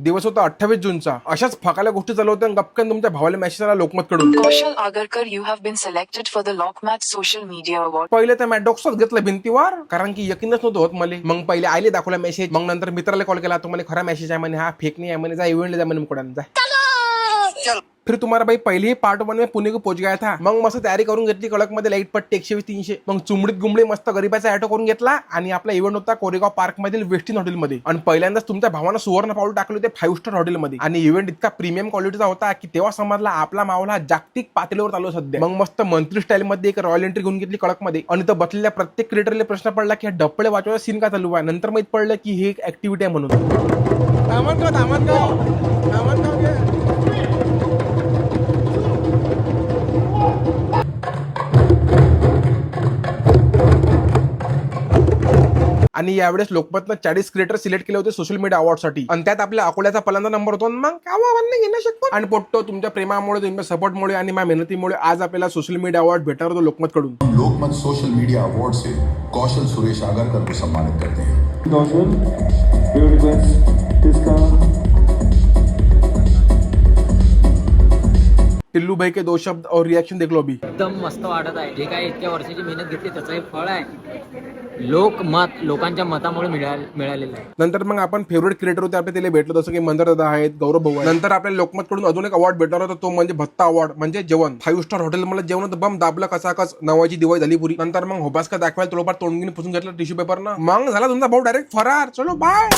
दिवस होता 28 जूनचा. अशाच फकाल्या गोष्टी चालू होत्या. गपकन तुमच्या भावाला मेसेज आला लोकमत कडून, कौशल Agarkar, you have been selected for the Lokmat Social Media Award. पहिले तर मॅट डॉक्सच घेतलं भिंतीवर, कारण की यकीनच नव्हतं होत मला. मग पहिले आईले दाखवला मेसेज, मग नंतर मित्राला कॉल केला, तुम्हाला खरा मेसेज आहे म्हणे, हा फेक नाही आहे म्हणे, जा इव्हेंटला जा म्हणे, मुकडान जा. फिर तुम्हारा भाई पहले ही पार्ट 1 में पुणे को पहुंच गया था. मग मस्त तयारी करून घेतली, कडक मध्ये लाईट पट्टी 120-300. मग चुमडीत गुंबडी मस्त गरीबाचा ऑटो करून घेतला आणि आपला इव्हेंट होता कोरेगाव पार्क मधील वेस्टिन हॉटेलमध्ये. आणि पहिल्यांदाच तुमच्या भावानं सुवर्ण पाऊल टाकले होते 5 स्टार हॉटेलमध्ये. आणि इव्हेंट इतका प्रीमियम क्वालिटीचा होता की तेव्हा समजला आपला मावला जागतिक पातळीवर चालू सध्या. मग मस्त मंत्री स्टाईल मध्ये एक रॉयल एंट्री घेऊन घेतली कडक मध्ये. आणि तर बसलेल्या प्रत्येक क्रिएटरला प्रश्न पडला की डप्पळे वाचवायचा सीन का चालू आहे. नंतर माहित पडलं की ही एक ऍक्टिव्हिटी आहे म्हणून. आणि यावेळेस लोकमतनं 40 क्रिएटर सिलेक्ट केले होते सोशल मीडिया अवॉर्ड साठी. आणि त्यात आपल्या अकोल्याचा पहिल्यांदा नंबर होतो. मग काय घेणं शकतो. आणि पोट्टो तुमच्या प्रेमामुळे, तुमच्या सपोर्टमुळे आणि माझ्या मेहनतीमुळे आज आपल्याला सोशल मीडिया अवॉर्ड भेटणार होतो लोकमत कडून. लोकमत सोशल मीडिया अवार्ड से कौशल सुरेश आगरकर को सम्मानित करते हैं. टिल्लू भाई के 2 शब्द और रिएक्शन देख लो अभी. एकदम मस्त वाटत आहे. जे काही इतक्या वर्षाची मेहनत घेतली त्याचं हे फळ आहे. लोकमत, लोकांच्या मतामुळे मिळालेलं आहे. नंतर मग आपण फेवरेट क्रिएटर होते आपले त्याला भेटलो, जसं की मंदर दादा आहेत, गौरव भाऊ आहे. नंतर आपल्या लोकमत कडून अजून एक अवॉर्ड भेटणार होता, तो म्हणजे भत्ता अवॉर्ड, म्हणजे जेवण. 5 स्टार हॉटेल मला जेवण होतं, बम दाबला कसाकच, नवाची दिवाळी झाली पुरी. नंतर मग होबास का दाखवायला थोडंफार तोंडगीने पुसून घेतलं टिश्यू पेपर ना. मग झाला तुमचा भाऊ डायरेक्ट फरार. चलो बाय.